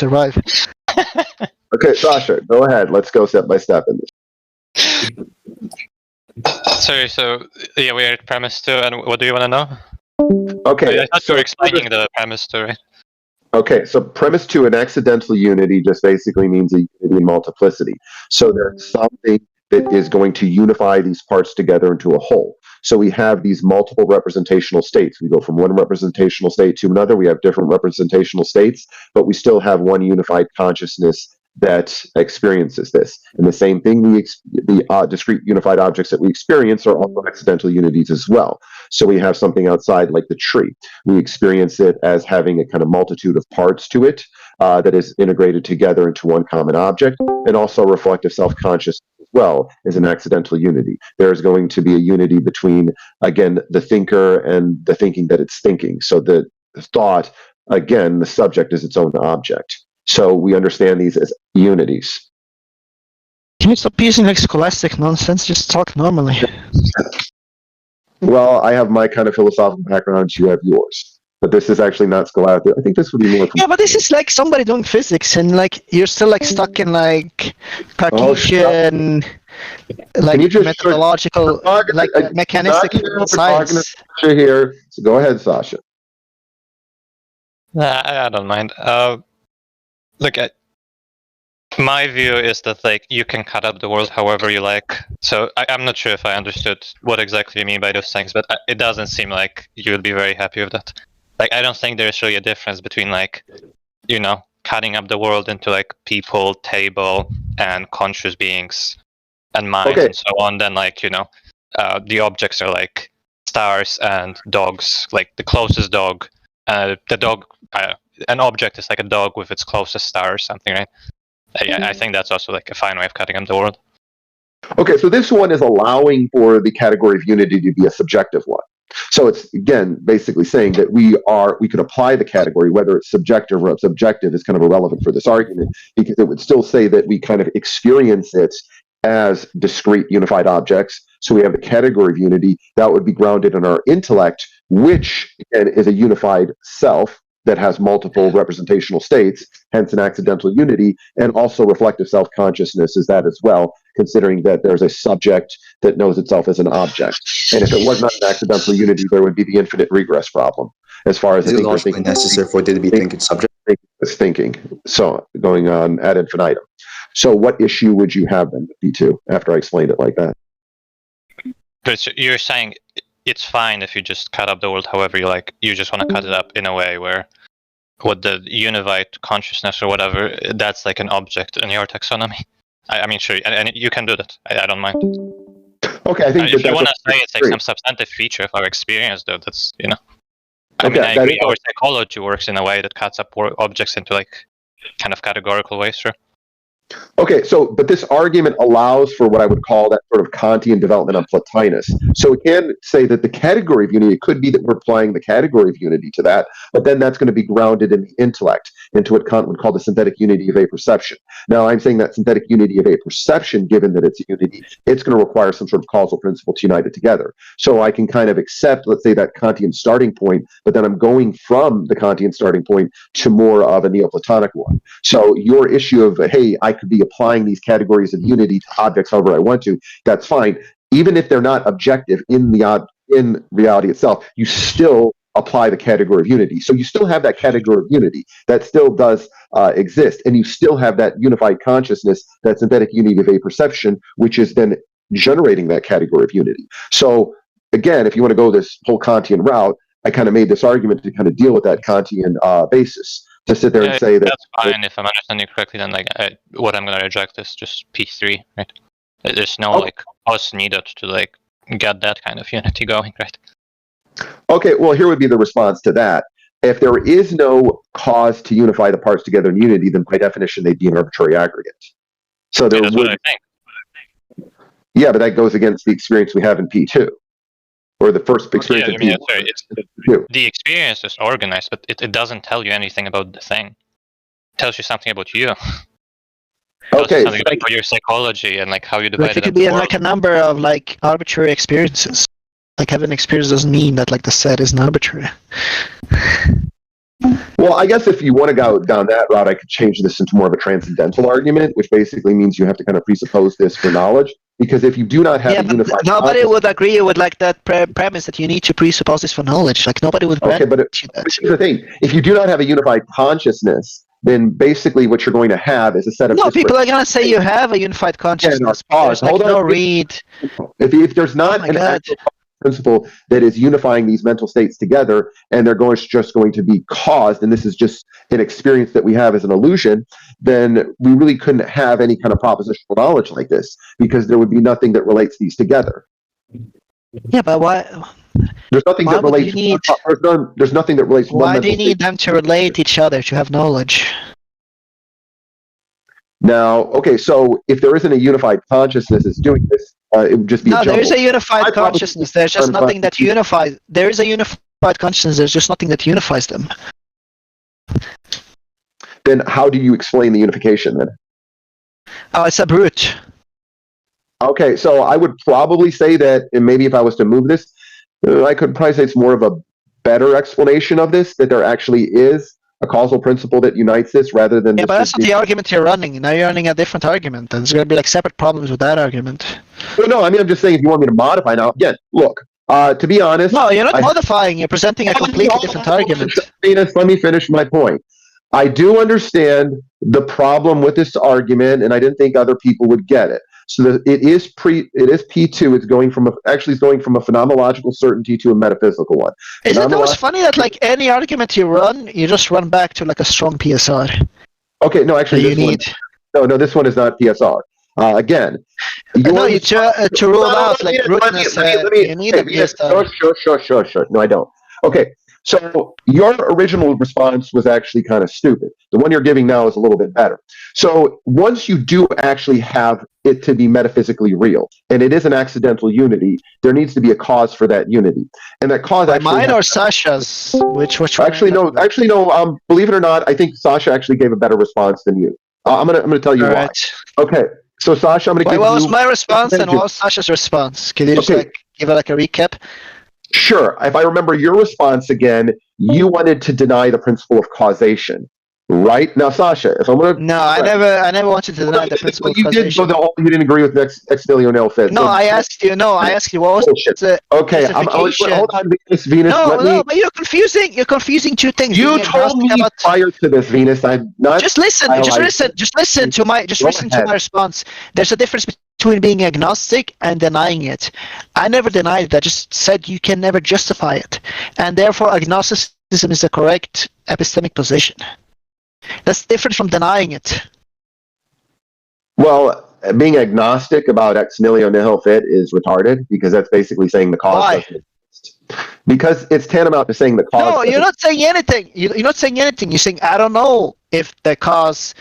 survive. Okay, Sasha, go ahead. Let's go step by step in this. Sorry, so yeah, we're at premise 2, and what do you want to know? Okay, I thought you were explaining the premise 2, right? Okay, so premise 2, an accidental unity just basically means a unity in multiplicity. So there's something that is going to unify these parts together into a whole. So we have these multiple representational states. We go from one representational state to another. We have different representational states, but we still have one unified consciousness that experiences this. And the same thing, the discrete unified objects that we experience are also accidental unities as well. So we have something outside like the tree. We experience it as having a kind of multitude of parts to it that is integrated together into one common object, and also reflective self-consciousness as well is an accidental unity. There's going to be a unity between, again, the thinker and the thinking that it's thinking. So the thought, again, the subject is its own object. So we understand these as unities. Can you stop using like scholastic nonsense? Just talk normally. Well, I have my kind of philosophical background, you have yours. But this is actually not scholastic. I think this would be more... Yeah, but this is like somebody doing physics, and like you're still like stuck in like Cartesian, like methodological, like mechanistic science. Here, so go ahead, Sasha. I don't mind. Look, my view is that like you can cut up the world however you like. So I'm not sure if I understood what exactly you mean by those things, but it doesn't seem like you would be very happy with that. Like, I don't think there's really a difference between like, you know, cutting up the world into like people, table, and conscious beings, and minds, and so on. Then like, you know, the objects are like stars and dogs. Like the closest dog, the dog. An object is like a dog with its closest star or something, right? I think that's also like a fine way of cutting up the world. Okay, so this one is allowing for the category of unity to be a subjective one. So it's, again, basically saying that we could apply the category, whether it's subjective or subjective is kind of irrelevant for this argument, because it would still say that we kind of experience it as discrete unified objects. So we have the category of unity that would be grounded in our intellect, which again is a unified self that has multiple representational states, hence an accidental unity, and also reflective self-consciousness is that as well, considering that there's a subject that knows itself as an object. And if it was not an accidental unity, there would be the infinite regress problem, as far as is it logically necessary for it to be thinking subject? Is thinking, so going on ad infinitum. So what issue would you have then with B2 after I explained it like that? But you're saying it's fine if you just cut up the world however you like. You just want to cut it up in a way where what the unified consciousness or whatever, that's like an object in your taxonomy. I mean, sure, and you can do that. I don't mind. Okay, I think if you want to say it's like some substantive feature of our experience, though, that's, you know. I mean, I agree. Our psychology works in a way that cuts up objects into like kind of categorical ways, sure. Okay, so, but this argument allows for what I would call that sort of Kantian development on Plotinus. So we can say that the category of unity, it could be that we're applying the category of unity to that, but then that's going to be grounded in the intellect, into what Kant would call the synthetic unity of a perception. Now, I'm saying that synthetic unity of a perception, given that it's a unity, it's going to require some sort of causal principle to unite it together. So I can kind of accept, let's say, that Kantian starting point, but then I'm going from the Kantian starting point to more of a Neoplatonic one. So your issue of, hey, I could be applying these categories of unity to objects however I want to, that's fine. Even if they're not objective in reality itself, you still apply the category of unity. So you still have that category of unity that still does exist, and you still have that unified consciousness, that synthetic unity of a perception, which is then generating that category of unity. So again, if you want to go this whole Kantian route, I kind of made this argument to kind of deal with that Kantian basis. To sit there and say that that's fine. If I'm understanding correctly, then like what I'm going to reject is just P3, right? There's no like us needed to like get that kind of unity going, right? Okay, well, here would be the response to that. If there is no cause to unify the parts together in unity, then by definition they'd be an arbitrary aggregate. So there that's would, what I think. Yeah, but that goes against the experience we have in P2. Or the first experience in P2. Sorry, the experience is organized, but it doesn't tell you anything about the thing. It tells you something about you. Okay, something about your psychology and like how you divide it could be like a number of like arbitrary experiences. Like having an experience doesn't mean that like the set is an arbitrary. Well, I guess if you want to go down that route, I could change this into more of a transcendental argument, which basically means you have to kind of presuppose this for knowledge. Because if you do not have a unified nobody would agree with like that premise that you need to presuppose this for knowledge. Like nobody would. Okay, but here's the thing: if you do not have a unified consciousness, then basically what you're going to have is a set of. No, people are going to say you have a unified consciousness. Yeah, no, there's like no read. If there's not an actual principle that is unifying these mental states together, and they're just going to be caused, and this is just an experience that we have as an illusion, then we really couldn't have any kind of propositional knowledge like this, because there would be nothing that relates these together. Yeah, but why? There's nothing that relates. There's nothing that relates. Why do you need them to relate each other to have knowledge? Now, okay, so if there isn't a unified consciousness that's doing this, it would just be no. There is a unified consciousness. There's just nothing that unifies. There is a unified consciousness. There's just nothing that unifies them. Then how do you explain the unification then? Oh, it's a brute. Okay, so I would probably say that, and maybe if I was to move this, I could probably say it's more of a better explanation of this, that there actually is a causal principle that unites this rather than... Yeah, but that's not the argument you're running. Now you're running a different argument. There's going to be like separate problems with that argument. Well, no, I mean, I'm just saying if you want me to modify now, again, look, to be honest... No, you're not modifying. You're presenting a completely different argument. Venus, let me finish my point. I do understand the problem with this argument, and I didn't think other people would get it. So it is P2. It's going from a phenomenological certainty to a metaphysical one. Isn't it always funny that like any argument you run, you just run back to like a strong PSR? Okay, no, actually, this one is not PSR. Again, to rule out like rootness, you need a PSR. Sure. No, I don't. Okay. So your original response was actually kind of stupid. The one you're giving now is a little bit better. So once you do actually have it to be metaphysically real, and it is an accidental unity, there needs to be a cause for that unity. And that cause actually... Mine or Sasha's? Which Actually, no. Believe it or not, I think Sasha actually gave a better response than you. I'm gonna tell you why. Right. Okay. So Sasha, I'm gonna give you... What was my response and what was Sasha's response? Can you just give it like a recap? Sure. If I remember your response again, you wanted to deny the principle of causation, right? Now, Sasha, if I'm going to... No, I never wanted to deny the principle of causation. You didn't agree with ex nihilo nil fit. No, I asked you, what was the okay, hold on, Venus. No, but you're confusing two things. You told me prior to this, Venus, I'm not... Just listen to my response. There's a difference between being agnostic and denying it. I never denied it. I just said you can never justify it. And therefore, agnosticism is the correct epistemic position. That's different from denying it. Well, being agnostic about ex nihilo nihil fit is retarded, because that's basically saying the cause doesn't exist. Because it's tantamount to saying the cause... No, you're not saying anything. You're not saying anything. You're saying, I don't know if the cause...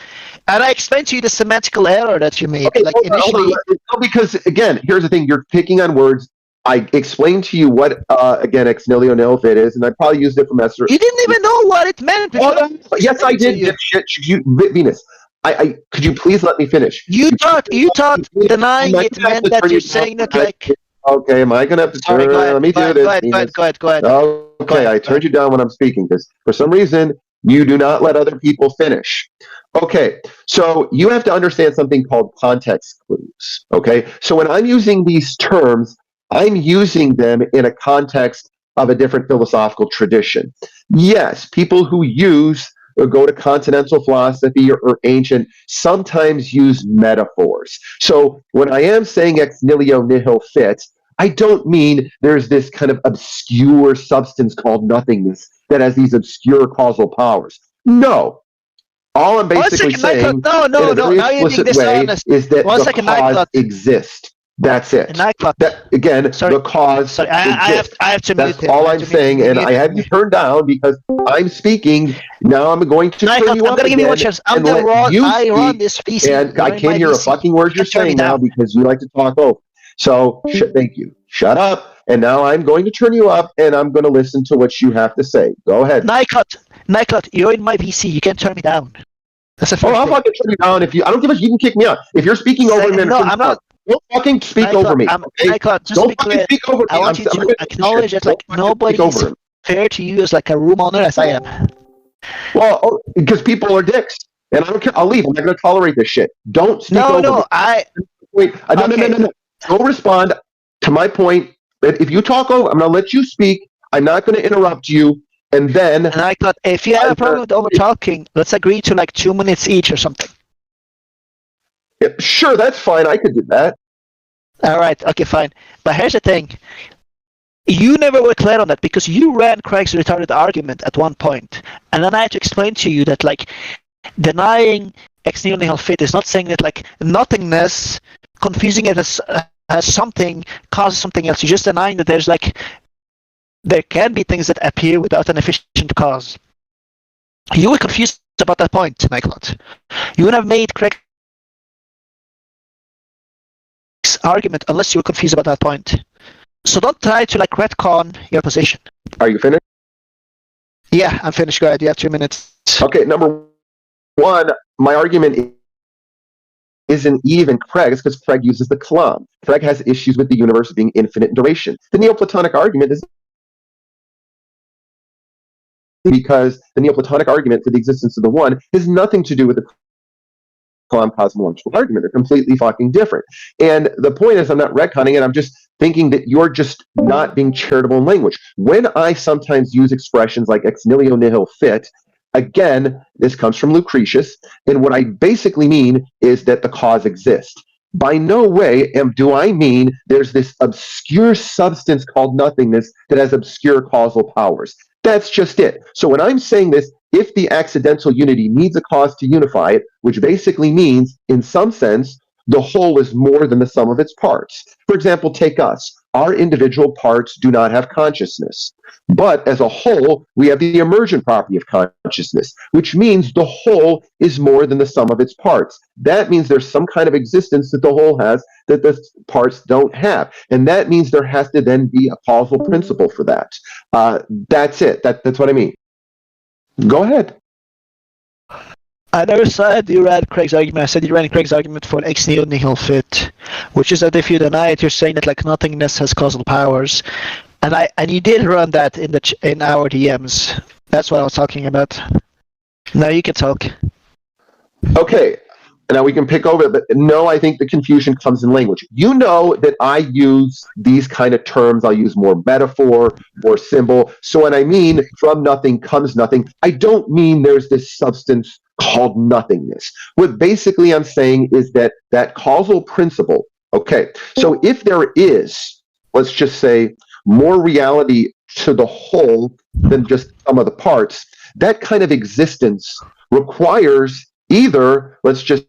And I explained to you the semantical error that you made. Okay, hold on. No, because, again, here's the thing. You're picking on words. I explained to you what, again, ex nihilo nihil fit is, and I probably used it from Esther. You didn't even know what it meant. Yes, I did. Venus, could you please let me finish? You thought denying it meant that you're saying that, like... Okay, am I going to have to let me do this? Go ahead. Okay, I turned you down when I'm speaking, because for some reason, you do not let other people finish. Okay, so you have to understand something called context clues, okay? So when I'm using these terms, I'm using them in a context of a different philosophical tradition. Yes, people who go to continental philosophy or ancient sometimes use metaphors. So when I am saying ex nihilo nihil fit, I don't mean there's this kind of obscure substance called nothingness that has these obscure causal powers. No. All I'm basically saying in a very explicit way is that the cause exists. That's it. The cause exists. I have to mute That's all I'm saying, and I had you turned down because I'm speaking. Now I'm going to turn you up again and let you speak, and I can't hear a fucking word you're saying now because you like to talk over. So, thank you. Shut up. And now I'm going to turn you up, and I'm going to listen to what you have to say. Go ahead. Nyklot, you're in my PC. You can't turn me down. That's the first I'll fucking turn you down if you... I don't give a... You can kick me out. If you're speaking over me... No, I'm not... Don't fucking speak over me. Nyklot, just don't fucking speak over me. I want you to acknowledge that like nobody is fair to you as like a room owner as I am. Well, because people are dicks, and I don't care. I'll leave. I'm not going to tolerate this shit. Don't speak over me. Wait, no. Don't respond to my point. That if you talk over, I'm going to let you speak. I'm not going to interrupt you. And then, and I thought, if you have a problem with over talking, let's agree to like 2 minutes each or something. Yeah, sure, that's fine. I could do that. All right, okay, fine. But here's the thing. You never were clear on that because you ran Craig's retarded argument at one point, and then I had to explain to you that like denying ex nihilo nihil fit is not saying that like nothingness, confusing it as something causes something else. You're just denying that there's like there can be things that appear without an efficient cause. You were confused about that point, Nyklot. You would have made Craig's argument unless you were confused about that point. So don't try to like retcon your position. Are you finished? Yeah, I'm finished. Go ahead. You have 2 minutes. Okay, number one, my argument isn't even Craig's because Craig uses the kalam. Craig has issues with the universe being infinite in duration. The Neoplatonic argument is because the Neoplatonic argument for the existence of the one has nothing to do with the Kalam cosmological argument. They're completely fucking different. And the point is, I'm not retconning it. I'm just thinking that you're just not being charitable in language. When I sometimes use expressions like ex nihilo nihil fit, again, this comes from Lucretius, and what I basically mean is that the cause exists. By no way do I mean there's this obscure substance called nothingness that has obscure causal powers. That's just it. So when I'm saying this, if the accidental unity needs a cause to unify it, which basically means, in some sense, the whole is more than the sum of its parts. For example, take us. Our individual parts do not have consciousness. But as a whole, we have the emergent property of consciousness, which means the whole is more than the sum of its parts. That means there's some kind of existence that the whole has that the parts don't have. And that means there has to then be a causal principle for that. That's it. That's what I mean. Go ahead. I never said you ran Craig's argument. I said you ran Craig's argument for an ex nihilo nihil fit, which is that if you deny it, you're saying that like nothingness has causal powers, and you did run that in our DMs. That's what I was talking about. Now you can talk. Okay. Now we can pick over, but no, I think the confusion comes in language. You know that I use these kind of terms. I'll use more metaphor, more symbol. So when I mean from nothing comes nothing, I don't mean there's this substance called nothingness. What basically I'm saying is that causal principle. Okay, so if there is, let's just say, more reality to the whole than just some of the parts, that kind of existence requires either, let's just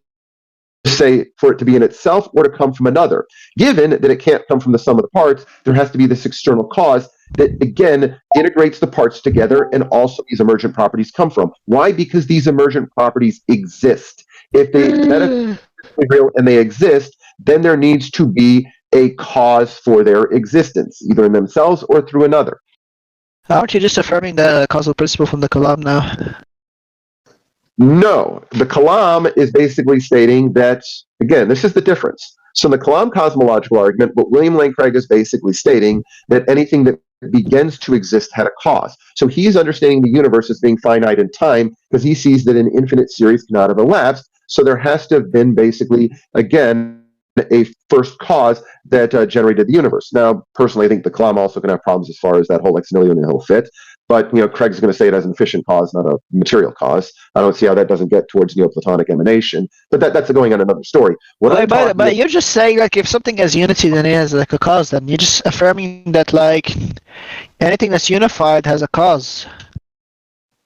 say, for it to be in itself or to come from another. Given that it can't come from the sum of the parts, there has to be this external cause that, again, integrates the parts together, and also these emergent properties come from. Why? Because these emergent properties exist. If they real and they exist, then there needs to be a cause for their existence, either in themselves or through another. Aren't you just affirming the causal principle from the Kalam now? No, the Kalam is basically stating that, again, this is the difference. So in the Kalam cosmological argument, what William Lane Craig is basically stating that anything that begins to exist had a cause. So he's understanding the universe as being finite in time because he sees that an infinite series cannot have elapsed. So there has to have been basically, again, a first cause that generated the universe. Now, personally, I think the Kalam also can have problems as far as that whole ex nihilo nihil fit. But Craig's going to say it as an efficient cause, not a material cause. I don't see how that doesn't get towards Neoplatonic emanation. But that's going on another story. But you're just saying like if something has unity, then it has like a cause. Then you're just affirming that like anything that's unified has a cause.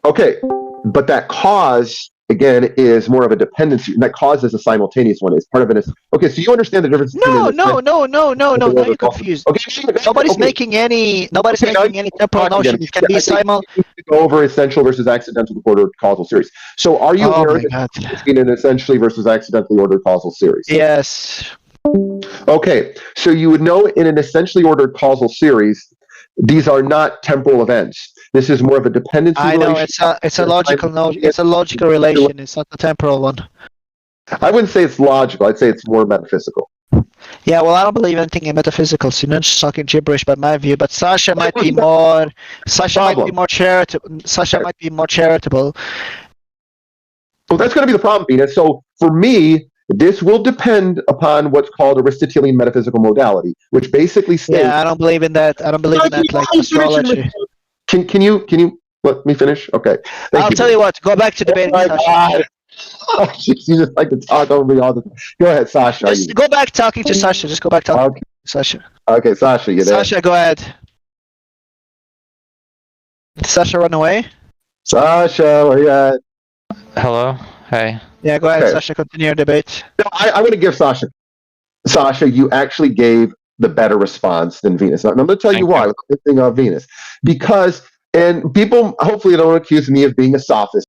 Okay, but that cause again is more of a dependency. That cause is a simultaneous one. It's part of it. Okay, so you understand the difference. No. Now you're confused. Okay, nobody's making any temporal notion. It can be simul. Go over essential versus accidentally ordered causal series. So are you aware between an essentially versus accidentally ordered causal series? Yes. Okay, so you would know in an essentially ordered causal series, these are not temporal events. This is more of a dependency relation. I know it's a logical it's a logical relation. It's not a temporal one. I wouldn't say it's logical. I'd say it's more metaphysical. Yeah, well, I don't believe anything in metaphysical, so you're not just talking gibberish by my view. But Sasha might be more. Sasha might be more charitable. Sasha might be more charitable. Well, that's going to be the problem, Venus. So for me, this will depend upon what's called Aristotelian metaphysical modality, which basically states. Yeah, I don't believe in that. I don't believe in that, like astrology. Can you let me finish? Okay. I'll tell you what. Go back to debating, Sasha. Oh, you just like to talk over me all the time. Go ahead, Sasha. Just go back talking to Sasha. Just go back talking to Sasha. Okay, Sasha, you there? Sasha, go ahead. Did Sasha run away? Sasha, where you at? Hello. Hey. Yeah, go ahead, Okay. Sasha. Continue your debate. No, I want to give Sasha. Sasha, you actually gave the better response than Venus. And I'm going to tell you why. With the thing of Venus, because and people hopefully don't accuse me of being a sophist,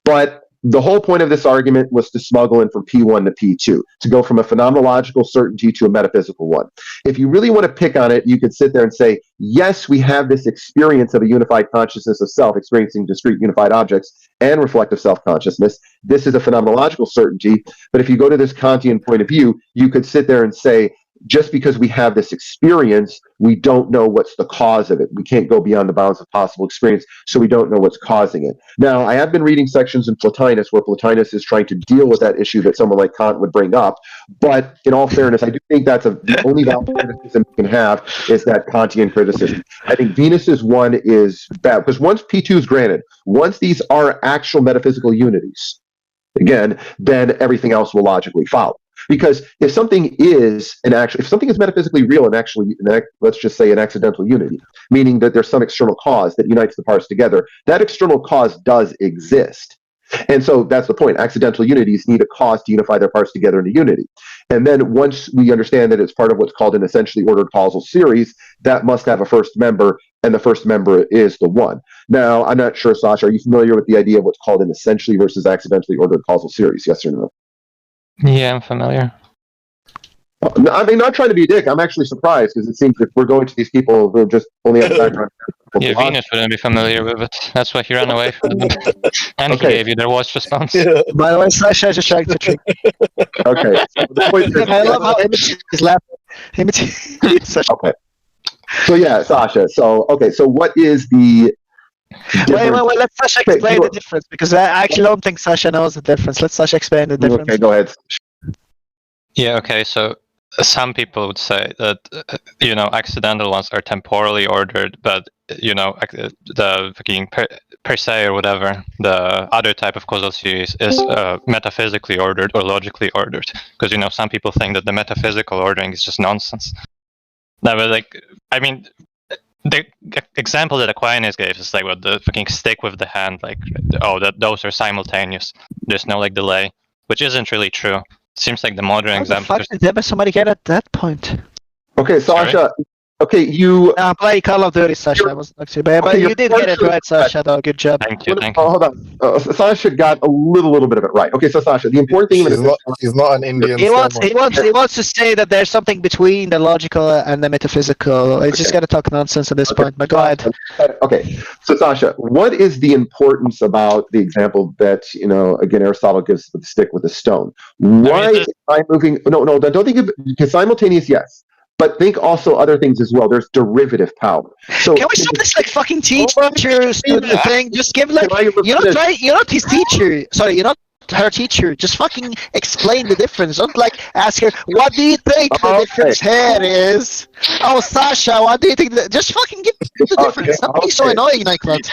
but the whole point of this argument was to smuggle in from P1 to P2, to go from a phenomenological certainty to a metaphysical one. If you really want to pick on it, you could sit there and say, yes, we have this experience of a unified consciousness of self, experiencing discrete unified objects and reflective self-consciousness. This is a phenomenological certainty. But if you go to this Kantian point of view, you could sit there and say, just because we have this experience, we don't know what's the cause of it. We can't go beyond the bounds of possible experience, so we don't know what's causing it. Now, I have been reading sections in Plotinus where Plotinus is trying to deal with that issue that someone like Kant would bring up. But in all fairness, I do think that's the only valid criticism you can have is that Kantian criticism. I think Venus's one is bad, because once P2 is granted, once these are actual metaphysical unities, again, then everything else will logically follow. Because if something is if something is metaphysically real and actually, let's just say an accidental unity, meaning that there's some external cause that unites the parts together, that external cause does exist. And so that's the point. Accidental unities need a cause to unify their parts together into unity. And then once we understand that it's part of what's called an essentially ordered causal series, that must have a first member, and the first member is the one. Now, I'm not sure, Sasha, are you familiar with the idea of what's called an essentially versus accidentally ordered causal series? Yes or no? Yeah, I'm familiar. I mean, not trying to be a dick. I'm actually surprised because it seems that we're going to these people who just only have a background. Yeah, Venus wouldn't be familiar with it. That's why he ran away from them. And he gave you their worst response. By the way, Sasha is just trying to trick. Okay. So the point is, I love how Imogen is laughing. Okay. So yeah, Sasha. So what is the Wait, let Sasha explain the difference, because I actually don't think Sasha knows the difference. Let Sasha explain the difference. Okay, go ahead. Yeah, okay, so some people would say that, accidental ones are temporally ordered, but, the fucking per se or whatever, the other type of causal series is metaphysically ordered or logically ordered. Because, some people think that the metaphysical ordering is just nonsense. No, but the example that Aquinas gave is like what the fucking stick with the hand, those are simultaneous. There's no delay, which isn't really true. Seems like the modern example. How the fuck did somebody get at that point? Okay, Sasha. Sorry? Okay, you. Play Call of Duty, Sasha. I wasn't actually, but you did get it right, Sasha. Though, good job. Thank you. Hold on. Sasha got a little bit of it right. Okay, so Sasha, the important thing he's not an Indian. He wants to say that there's something between the logical and the metaphysical. He's just got to talk nonsense at this point. But go ahead. Okay, so Sasha, what is the importance about the example that again Aristotle gives with the stick with the stone? Why am I moving? No, don't think of because simultaneous, yes. But think also other things as well. There's derivative power. So can we stop this fucking teachers thing? Just give you're not his teacher. Sorry, you're not her teacher. Just fucking explain the difference. Don't ask her, what do you think the difference here is? Oh, Sasha, what do you think? Just fucking give the difference. Stop being so annoying, Nyklot.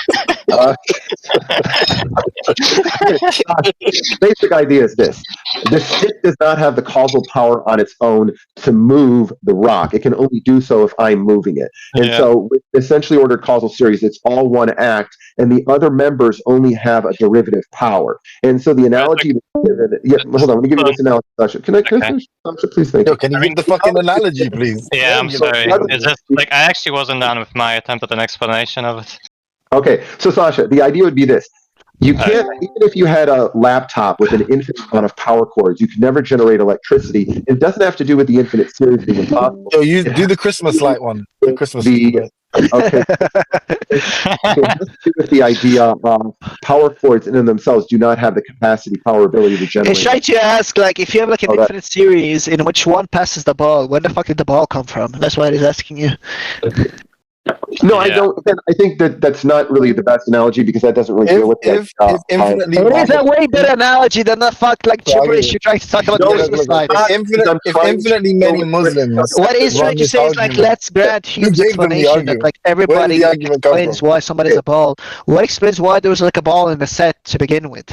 Basic idea is this. The stick does not have the causal power on its own to move the rock. It can only do so if I'm moving it. And so with essentially ordered causal series, it's all one act, and the other members only have a derivative power. And so the analogy hold on, let me give you this analogy, Sasha. Can I finish? Sasha, please, thank you. Can you give the fucking analogy, please? Yeah, I'm sorry. It's just I actually wasn't done with my attempt at an explanation of it. Okay, so Sasha, the idea would be this. You can't, even if you had a laptop with an infinite amount of power cords, you can never generate electricity. It doesn't have to do with the infinite series being impossible. Yo, you do the Christmas light one. The Christmas light. Okay. It has to do with the idea of power cords in and themselves do not have the capacity, power, ability to generate. It's trying to ask, like, if you have like an infinite series in which one passes the ball, where the fuck did the ball come from? That's what he's asking you. No, I don't. I think that's not really the best analogy because that doesn't really deal with it. It is a way better analogy than the fuck like gibberish you're trying to talk about the Christmas light. If infinitely many Muslims. What he's trying to say is like, let's grant huge explanation that like everybody explains why somebody's a ball. What explains why there was like a ball in the set to begin with?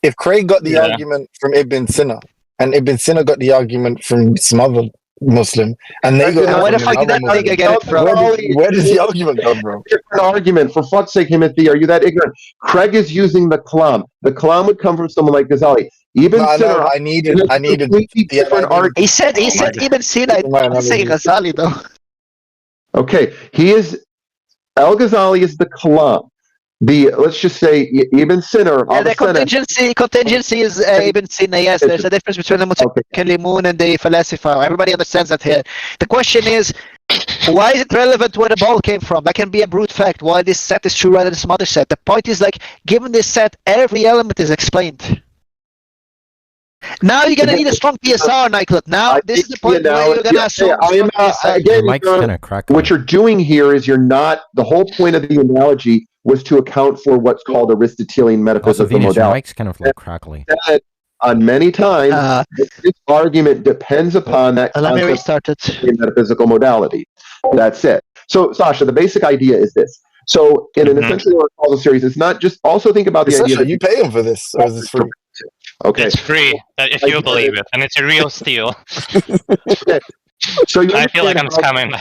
If Craig got the argument from Ibn Sina, and Ibn Sina got the argument from some other Muslim, and they got where the fuck did that nigga get it from? Where does the argument come from? An argument, for fuck's sake, Timothy, are you that ignorant? Craig is using the kalam. The kalam would come from someone like Ghazali. I needed different argument. He said Ibn Sina. I didn't say Ghazali though. Okay, Al Ghazali is the kalam. Let's just say Ibn Sina. The contingency is Ibn Sina. Yes, there's a difference between the mutakallimun and the falasifa. Everybody understands that here. The question is, why is it relevant where the ball came from? That can be a brute fact. Why this set is true rather than some other set? The point is, like, given this set, every element is explained. Now you're gonna need a strong PSR, Nyklot. Now this is the point where you're gonna what you're doing here is you're not. The whole point of the analogy was to account for what's called Aristotelian metaphysical modality. Your mic's kind of like crackly. On many times, this argument depends upon that metaphysical modality. That's it. So, Sasha, the basic idea is this. So, in an essentially causal series, it's not just. Also, think about the idea that you pay him for this, or is this free? Okay, it's free if you believe it, and it's a real steal. Okay. So I feel like I'm scamming.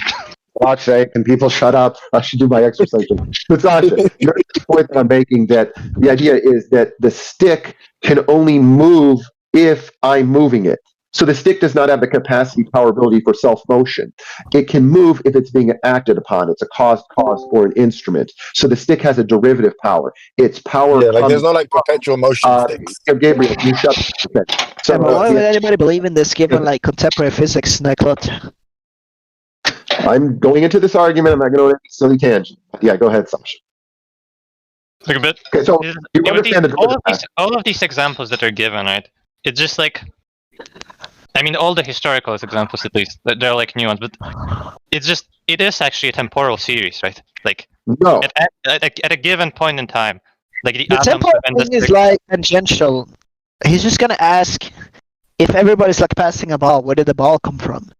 Fuck's sake, can people shut up? I should do my exercise. But Sasha, you're the point that I'm making that the idea is that the stick can only move if I'm moving it. So the stick does not have the capacity, power, ability for self-motion. It can move if it's being acted upon. It's a cause or an instrument. So the stick has a derivative power. Its power. Yeah, like there's no like perpetual motion sticks. Gabriel, you shut up. So why would anybody believe in this given like contemporary physics, Nyklot? I'm going into this argument. I'm not going to go silly tangent. Yeah, go ahead, Sasha. Look a bit. Okay, so you understand all of these examples that are given, right? It's just like, I mean, all the historical examples, at least, they're like new ones, but it is actually a temporal series, right? Like, no, at a given point in time, like the temporal thing is like tangential. He's just gonna ask if everybody's like passing a ball, where did the ball come from?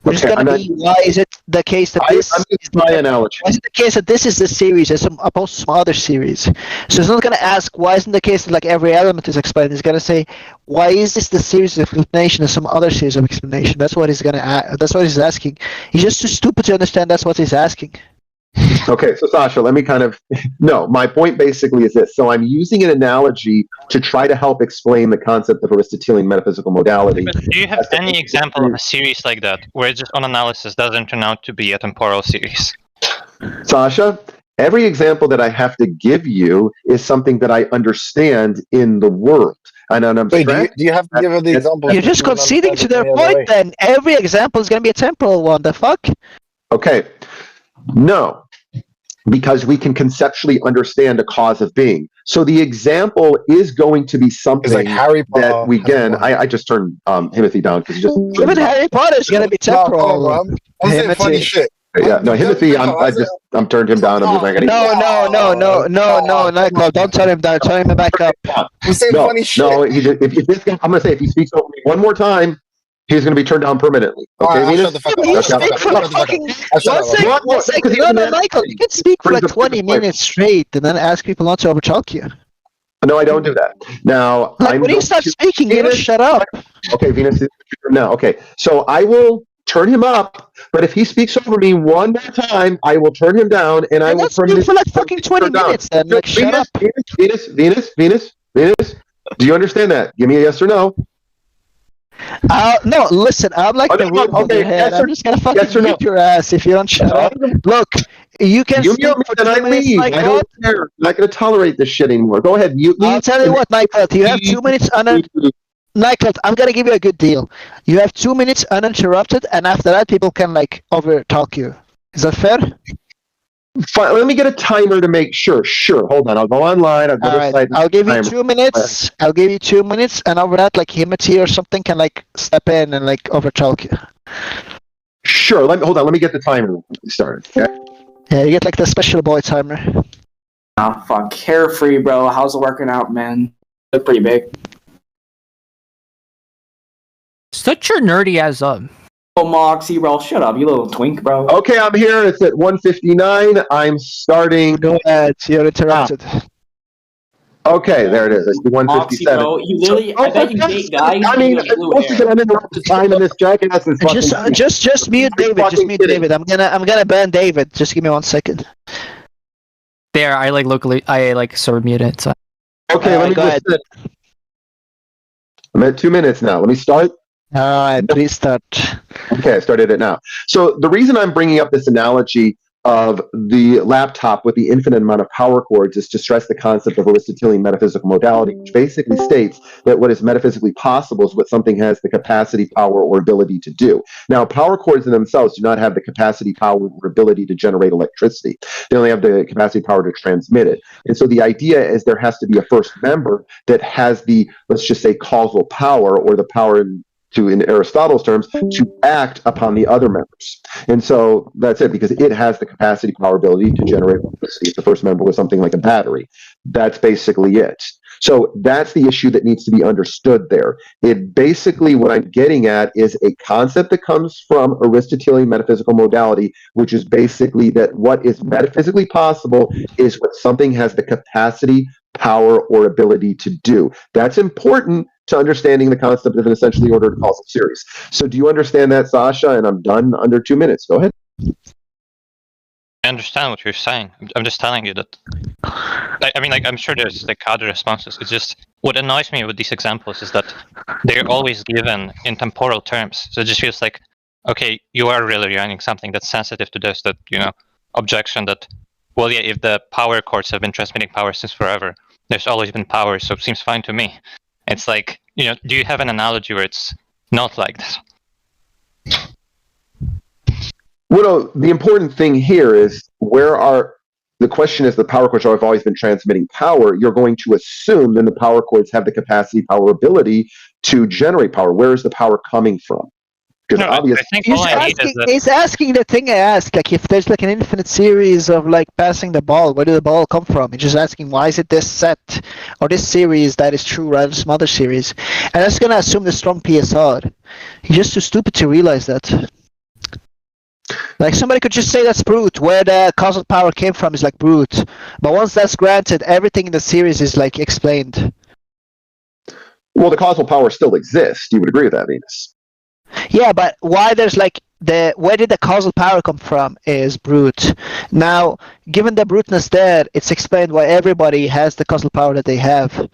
Which is going to be why is it the case that this is my analogy? Why is it the case that this is the series as opposed to some other series? So it's not going to ask why isn't the case that like every element is explained. It's going to say why is this the series of explanation as some other series of explanation? That's what he's going to. That's what he's asking. He's just too stupid to understand. That's what he's asking. Okay, so Sasha, let me no, my point basically is this. So I'm using an analogy to try to help explain the concept of Aristotelian metaphysical modality. But do you have any example of a series like that, where it just on analysis doesn't turn out to be a temporal series? Sasha, every example that I have to give you is something that I understand in the world. And Wait, do you have to give her the example? You're just conceding to their point then. Every example is going to be a temporal one. The fuck? Okay. No, because we can conceptually understand a cause of being. So the example is going to be something like Harry Potter, that we can. I just turned Timothy down because just even Harry Potter is going to be temporal. I'm saying funny shit. Yeah, no, Timothy. I'm turned him down. I'm just like no, Nyklot, don't turn him down. Turn him back up. I'm saying funny shit. No, if this guy, I'm gonna say if he speaks over me one more time, he's going to be turned down permanently. Okay, right, shut the fuck up. You speak for like fucking 1 second. No, Nyklot, you can speak for like 20 minutes straight and then ask people not to overtalk you. No, I don't do that. Now, like, when you start speaking, you just shut up. Okay, Venus, now, okay. So I will turn him up, but if he speaks over me one more time, I will turn him down, and I will turn him for like fucking 20 minutes then. Like, shut up. Venus, do you understand that? Give me a yes or no. No, listen, I'm like the root of your head. I'm just gonna fucking mute your ass if you don't shut up. Look, you can You speak mute me, for then 2 I minutes, leave. I Nyklot. don't care. I'm not going to tolerate this shit anymore. Go ahead, mute me. I'll tell you what, Nyklot, you have 2 minutes Nyklot, I'm gonna give you a good deal. You have 2 minutes uninterrupted, and after that, people can like over talk you. Is that fair? Fine, let me get a timer to make sure. Sure, hold on. I'll go online. I'll go to the site. I'll give you 2 minutes. I'll give you 2 minutes, and over that, like Himati or something can like step in and like over talk you. Sure. Hold on. Let me get the timer started. Okay. Yeah, you get like the special boy timer. Oh, fuck. Carefree, bro. How's it working out, man? Look pretty big. Shut your nerdy ass up. Oh, Moxie, bro. Shut up, you little twink, bro. Okay, I'm here. It's at 1:59. I'm starting. Go ahead. You're interrupted. Okay, there it is. It's Moxie, 1:57. bro. You literally, I bet you date guys. I mean, you I'm have blue supposed to hair. get uninterrupted time in this jackass is fucking. Just mute David. Just fucking mute kidding. David. I'm gonna ban David. Just give me 1 second. There, I like sort of mute it. So. Okay, let me go just ahead. sit. I'm at 2 minutes now. Let me start. All right, please start. Okay, I started it now. So the reason I'm bringing up this analogy of the laptop with the infinite amount of power cords is to stress the concept of Aristotelian metaphysical modality, which basically states that what is metaphysically possible is what something has the capacity, power, or ability to do. Now, power cords in themselves do not have the capacity, power, or ability to generate electricity. They only have the capacity, power to transmit it. And so the idea is there has to be a first member that has the, let's just say, causal power, or the power in Aristotle's terms, to act upon the other members. And so that's it, because it has the capacity, power, ability to generate electricity. If the first member was something like a battery, that's basically it. So that's the issue that needs to be understood there. It basically, what I'm getting at is a concept that comes from Aristotelian metaphysical modality, which is basically that what is metaphysically possible is what something has the capacity, power, or ability to do. That's important to understanding the concept of an essentially ordered causal series. So do you understand that, Sasha? And I'm done under 2 minutes. Go ahead. I understand what you're saying. I'm just telling you that. I mean, like, I'm sure there's like other responses. It's just what annoys me with these examples is that they're always given in temporal terms. So it just feels like, okay, you are really running something that's sensitive to this. That objection that, well, yeah, if the power cords have been transmitting power since forever, there's always been power, so it seems fine to me. It's like, do you have an analogy where it's not like this? Well, the important thing here is the question is the power cords have always been transmitting power. You're going to assume then the power cords have the capacity, power, ability to generate power. Where is the power coming from? Because obviously, I think all I need is that. He's asking the thing I asked, like if there's like an infinite series of like passing the ball, where did the ball come from? He's just asking why is it this set or this series that is true rather than some other series. And that's gonna assume the strong PSR. He's just too stupid to realize that. Like somebody could just say that's brute, where the causal power came from is like brute. But once that's granted, everything in the series is like explained. well, the causal power still exists. You would agree with that, Venus? Yeah, but why there's like where did the causal power come from is brute. Now, given the bruteness there, it's explained why everybody has the causal power that they have.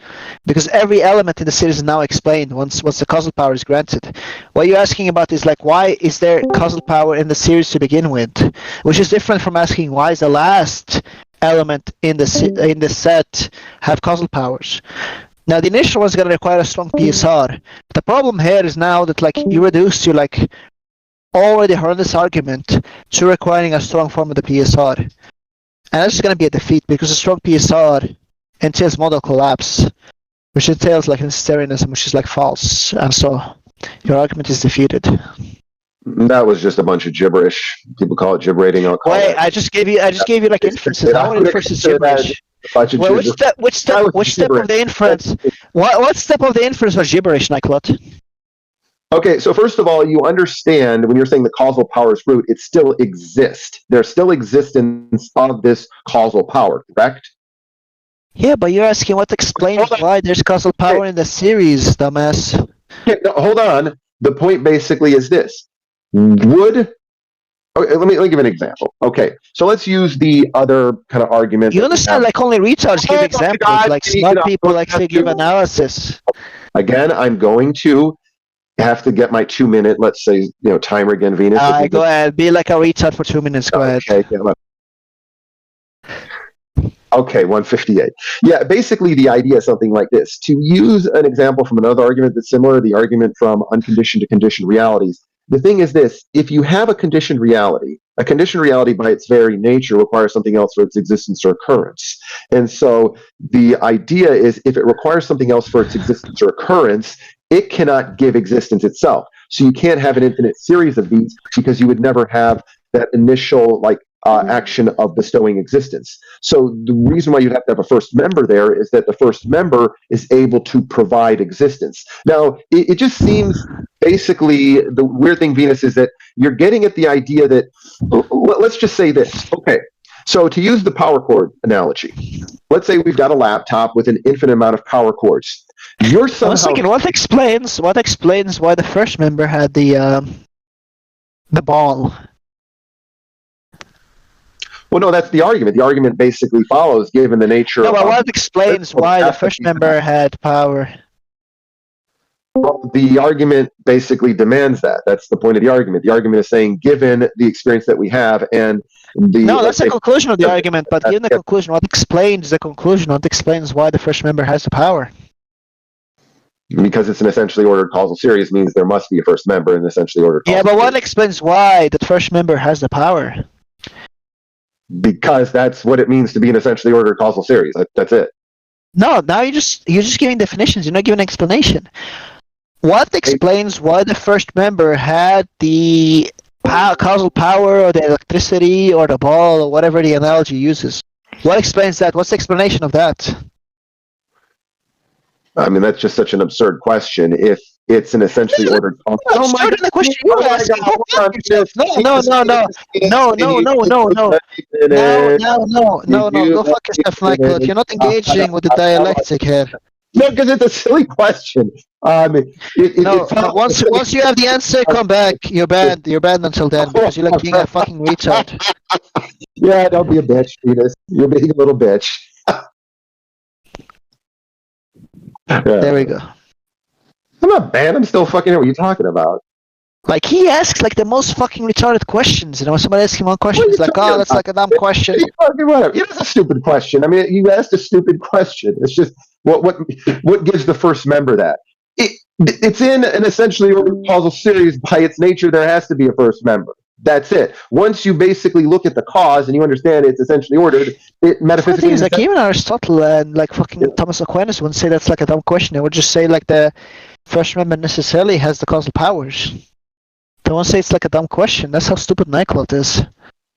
Because every element in the series is now explained once the causal power is granted. What you're asking about is like why is there causal power in the series to begin with? Which is different from asking why is the last element in the set have causal powers. Now, the initial one's going to require a strong PSR. The problem here is now that like you reduce your like already horrendous argument to requiring a strong form of the PSR. And that's just going to be a defeat because a strong PSR entails model collapse, which entails like necessarianism, which is like false. And so your argument is defeated. That was just a bunch of gibberish. People call it gibberating. I'll call Wait, it. I just gave you like inferences. How many inferences gibberish? Well, which step of the inference? What step of the inference was gibberish, Nyklot? Okay, so first of all, you understand when you're saying the causal power is root, it still exists. There's still existence of this causal power, correct? Yeah, but you're asking what explains why there's causal power in the series, dumbass. Okay, no, hold on. The point basically is this. Okay, let me give an example. Okay, so let's use the other kind of argument. You understand, like only retards give examples, like smart people like to give analysis. Again, I'm going to have to get my 2-minute, let's say, timer again, Venus. Go ahead. Be like a retard for 2 minutes. Go ahead. Okay, 158. Yeah, basically the idea is something like this. To use an example from another argument that's similar, the argument from unconditioned to conditioned realities, the thing is this: if you have a conditioned reality by its very nature requires something else for its existence or occurrence. And so the idea is, if it requires something else for its existence or occurrence, it cannot give existence itself. So you can't have an infinite series of these, because you would never have that initial action of bestowing existence. So the reason why you have to have a first member there is that the first member is able to provide existence. Now, it just seems, basically, the weird thing, Venus, is that you're getting at the idea that, let's just say this. Okay, so to use the power cord analogy, let's say we've got a laptop with an infinite amount of power cords. You're somehow... I was thinking, what explains why the first member had the ball? Well, no, that's the argument. The argument basically follows, given the nature No, but what explains why the first member had power? Well, the argument basically demands that. That's the point of the argument. The argument is saying, given the experience that we have and the... No, that's the conclusion of the argument, but given the conclusion, what explains the conclusion? What explains why the first member has the power? Because it's an essentially ordered causal series means there must be a first member in an essentially ordered causal Yeah, but what series. explains why the first member has the power? Because that's what it means to be an essentially ordered causal series. That's it. No, now you're just giving definitions. You're not giving an explanation. What explains why the first member had the causal power, or the electricity, or the ball, or whatever the analogy uses? What explains that? What's the explanation of that? I mean, that's just such an absurd question. If it's an essentially ordered causal... Oh my God! The question you're asking. No. Go fuck yourself, Nyklot. You're not engaging with the dialectic here. No, because it's a silly question. Once you have the answer, come back. You're banned. You're banned until then, because you're like being a fucking retard. Yeah, don't be a bitch, Venus. You're being a little bitch. There we go. I'm not banned. I'm still fucking here. What are you talking about? Like, he asks like the most fucking retarded questions. Somebody asks him one question, he's like, "Oh, that's like a dumb question." Whatever. It is a stupid question. I mean, you asked a stupid question. It's just what gives the first member that? It's in an essentially ordered causal series. By its nature, there has to be a first member. That's it. Once you basically look at the cause and you understand it's essentially ordered, it metaphysically... Like, even Aristotle and like fucking Thomas Aquinas wouldn't say that's like a dumb question. They would just say like the first member necessarily has the causal powers. They won't say it's like a dumb question. That's how stupid Nyklot is.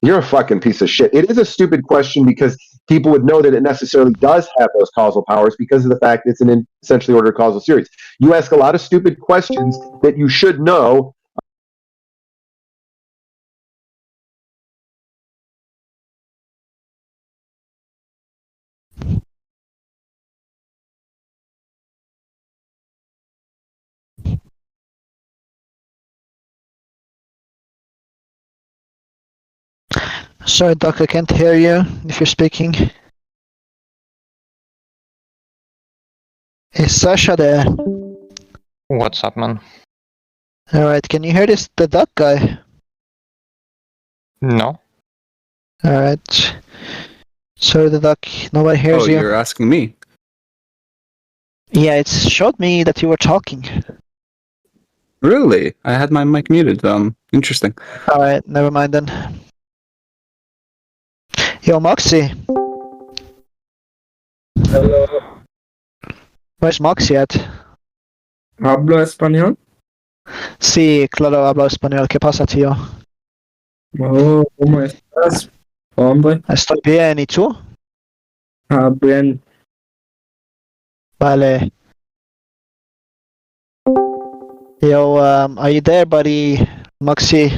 You're a fucking piece of shit. It is a stupid question because people would know that it necessarily does have those causal powers because of the fact it's an essentially ordered causal series. You ask a lot of stupid questions that you should know. Sorry, Doc, I can't hear you if you're speaking. Is Sasha there? What's up, man? Alright, can you hear the Doc guy? No. Alright. Sorry, the Doc, nobody hears you. You're asking me? Yeah, it showed me that you were talking. Really? I had my mic muted. Interesting. Alright, never mind then. Yo, Moxie. Hello. Where's Moxie at? ¿Hablo español? Sí, claro, hablo español. ¿Qué pasa, tío? Oh, ¿cómo estás, hombre? Estoy bien, ¿y tú? Bien. Vale. Yo, are you there, buddy? Moxie?